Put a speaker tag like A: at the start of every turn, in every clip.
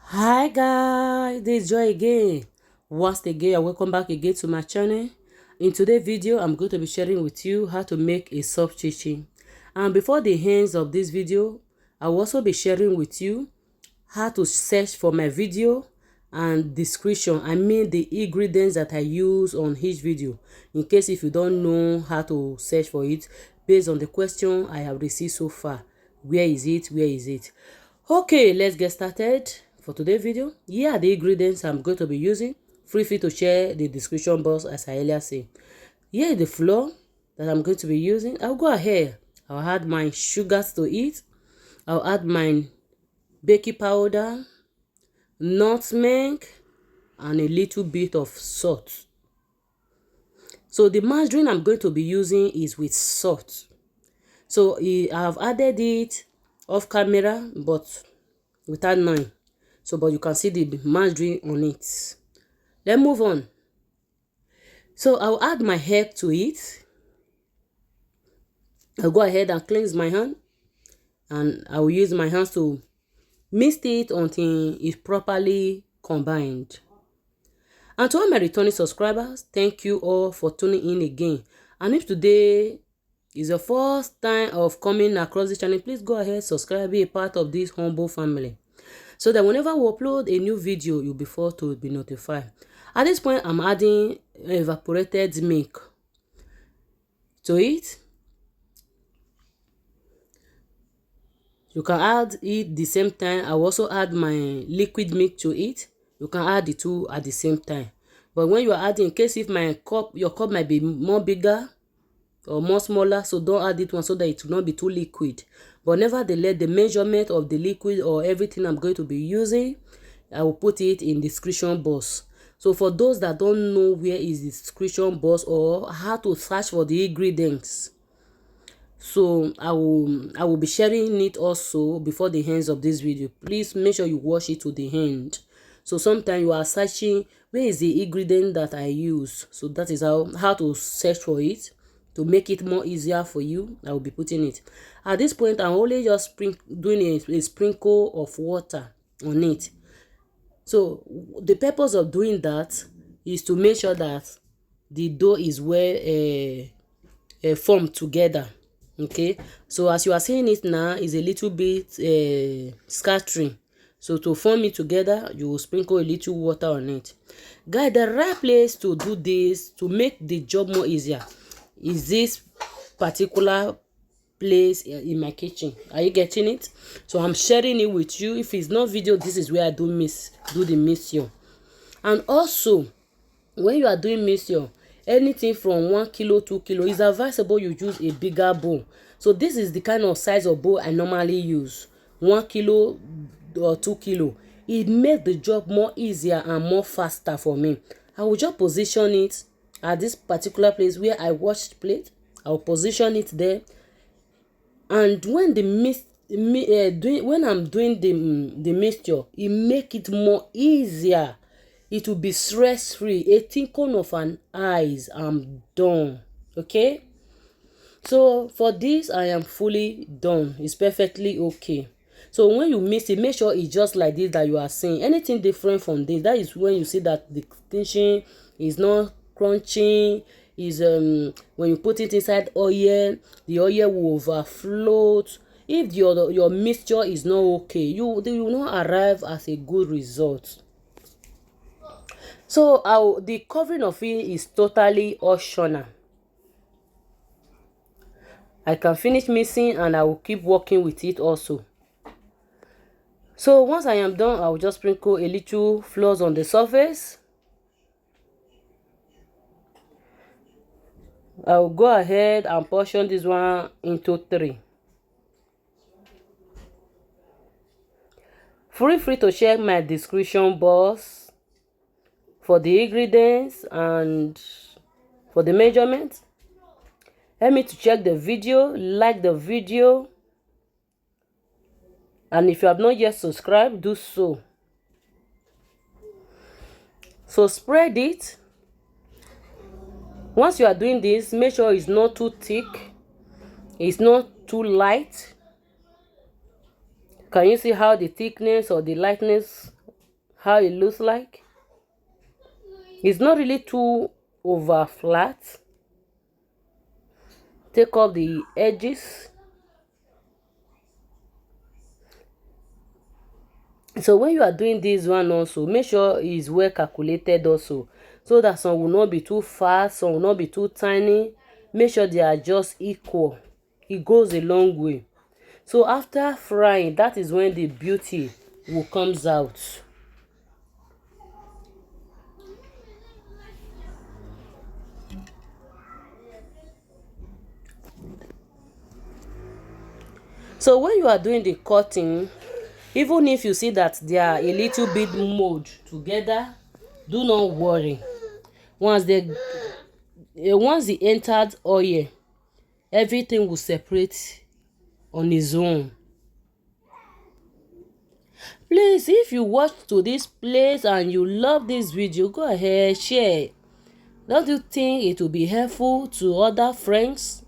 A: Hi guys, this is Joy again. Once again, welcome back again to my channel. In today's video, I'm going to be sharing with you how to make a soft chinchin. And before the ends of this video, I will also be sharing with you how to search for my video and description. I mean the ingredients that I use on each video. In case if you don't know how to search for it, based on the question I have received so far. Where is it? Where is it? Okay, let's get started. For today's video, here are the ingredients I'm going to be using. Feel free to share the description box as I earlier said. Here is the flour that I'm going to be using. I'll go ahead. I'll add my sugars to it. I'll add my baking powder, nutmeg, and a little bit of salt. So the margarine I'm going to be using is with salt. So I've added it off camera, but without knowing. So, but you can see the margarine on it. Let's move on. So I'll add my egg to it. I'll go ahead and cleanse my hand. And I will use my hands to mix it until it's properly combined. And to all my returning subscribers, thank you all for tuning in again. And if today is your first time of coming across this channel, please go ahead, subscribe, be a part of this humble family, so that whenever we upload a new video, you'll be forced to be notified. At this point, I'm adding evaporated milk to it. You can add it the same time. I will also add my liquid milk to it. You can add the two at the same time. But when you are adding, in case if your cup might be more bigger or more smaller, so don't add it one so that it will not be too liquid. But nevertheless, the measurement of the liquid or everything I'm going to be using, I will put it in the description box. So for those that don't know where is the description box or how to search for the ingredients, so I will be sharing it also before the end of this video. Please make sure you watch it to the end. So sometimes you are searching where is the ingredient that I use. So that is how to search for it. To make it more easier for you, I will be putting it. At this point, I'm only just doing a sprinkle of water on it. So the purpose of doing that is to make sure that the dough is well formed together. Okay, so as you are seeing it now, is a little bit scattering. So to form it together, you will sprinkle a little water on it. Guys, the right place to do this, to make the job more easier, is this particular place in my kitchen. Are you getting it? So I'm sharing it with you. If it's not video, this is where I do the mixture. And also, when you are doing mixture, anything from 1 kilo 2 kilo, is advisable you use a bigger bowl. So this is the kind of size of bowl I normally use, 1 kilo or 2 kilo. It makes the job more easier and more faster for me. I will just position it at this particular place where I washed plate. I will position it there, and when when I'm doing the mixture, it make it more easier. It will be stress free. A twinkle of an eyes, I'm done. Okay, so for this I am fully done. It's perfectly okay. So when you mix it, make sure it's just like this that you are seeing. Anything different from this, that is when you see that the chinchin is not crunchy. Is when you put it inside oil, the oil will overflow. If your mixture is not okay, you will not arrive at a good result. So the covering of it is totally optional. I can finish mixing and I will keep working with it also. So once I am done, I will just sprinkle a little flour on the surface. I will go ahead and portion this one into 3. Feel free to check my description box for the ingredients and for the measurements. Help me to check the video, like the video, and if you have not yet subscribed, do so. So spread it. Once you are doing this, make sure it's not too thick, it's not too light. Can you see how the thickness or the lightness how it looks like. It's not really too over flat. Take off the edges. So when you are doing this one also, make sure it's well calculated also, so that some will not be too fat, some will not be too tiny. Make sure they are just equal. It goes a long way. So after frying, that is when the beauty will comes out. So when you are doing the cutting, even if you see that they are a little bit mold together, do not worry. Once they entered oil, everything will separate on its own. Please, if you watch to this place and you love this video, go ahead, share. Don't you think it will be helpful to other friends,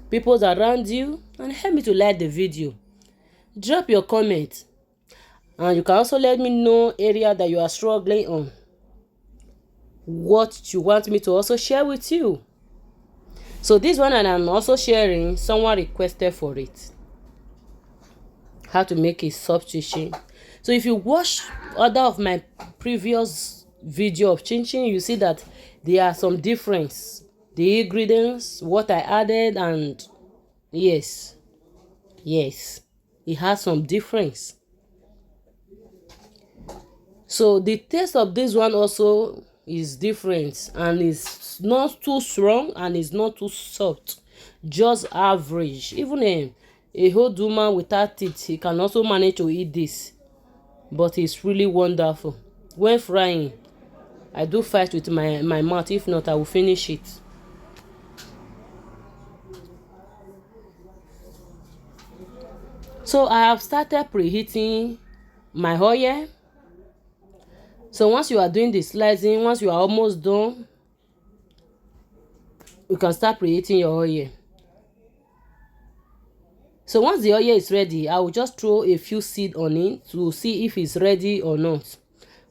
A: people around you? And help me to like the video. Drop your comment. And you can also let me know area that you are struggling on. What you want me to also share with you. So this one, and I'm also sharing, someone requested for it. How to make a soft chinchin. So if you watch other of my previous video of chinchin, you see that there are some difference. The ingredients, what I added, and yes, it has some difference. So the taste of this one also is different, and it's not too strong and it's not too soft, just average. Even a whole woman without teeth, he can also manage to eat this, but it's really wonderful. When frying, I do fight with my mouth. If not, I will finish it. So I have started preheating my oil. So once you are doing the slicing, once you are almost done, you can start preheating your oil. So once the oil is ready, I will just throw a few seeds on it to see if it's ready or not.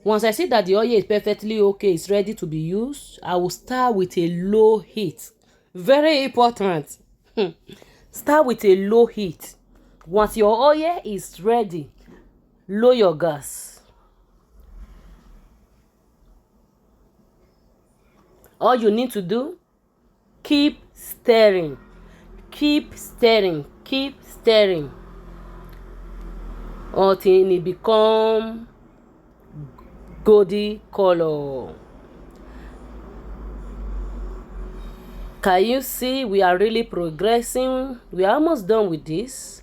A: Once I see that the oil is perfectly okay, it's ready to be used, I will start with a low heat. Very important. Start with a low heat. Once your oil is ready, lower your gas. All you need to do, keep stirring. Keep stirring. Keep stirring until it become golden color. Can you see we are really progressing? We are almost done with this.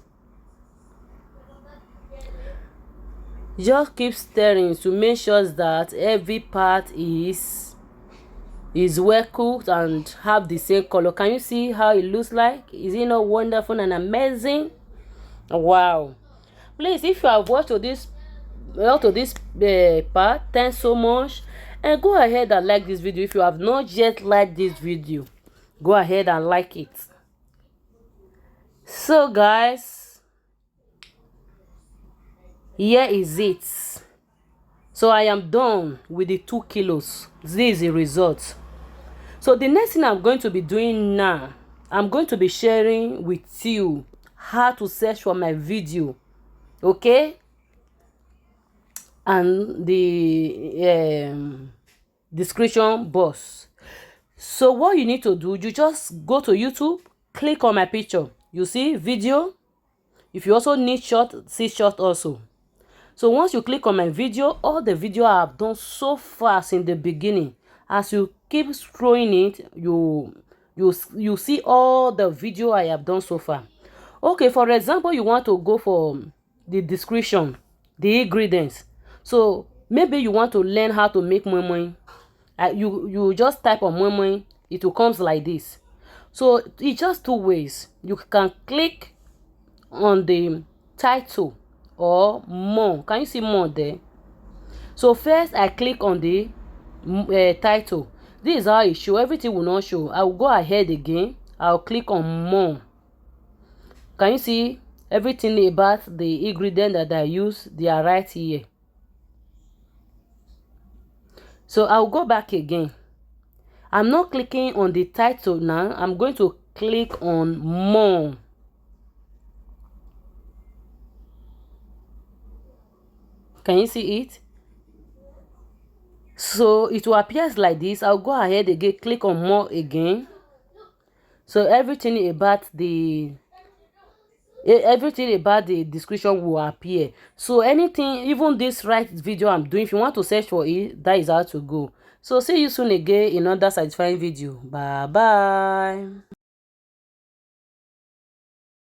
A: Just keep stirring to make sure that every part is well cooked and have the same color. Can you see how it looks like? Is it not wonderful and amazing? Wow. Please, if you have watched to this part, thanks so much, and go ahead and like this video. If you have not yet liked this video, go ahead and like it. So guys, here is it. So I am done with the 2 kilos. This is the result. So the next thing I'm going to be doing now, I'm going to be sharing with you how to search for my video, okay, and the description box. So what you need to do, you just go to YouTube, click on my picture, you see video. If you also need short, see short also. So once you click on my video, all the video I have done so far in the beginning, as you keep scrolling it, you see all the video I have done so far. Okay, for example, you want to go for the description, the ingredients. So maybe you want to learn how to make moi moi. You just type on moi moi, it will comes like this. So it's just 2 ways. You can click on the title or more. Can you see more there? So first I click on the title. This is how it show. Everything will not show. I will go ahead again. I'll click on more. Can you see everything about the ingredient that I use? They are right here. So I'll go back again. I'm not clicking on the title now. I'm going to click on more. Can you see it? So it will appear like this. I'll go ahead again, click on more again. So everything about the description will appear. So anything, even this right video I'm doing, if you want to search for it, that is how to go. So see you soon again in another satisfying video. Bye bye.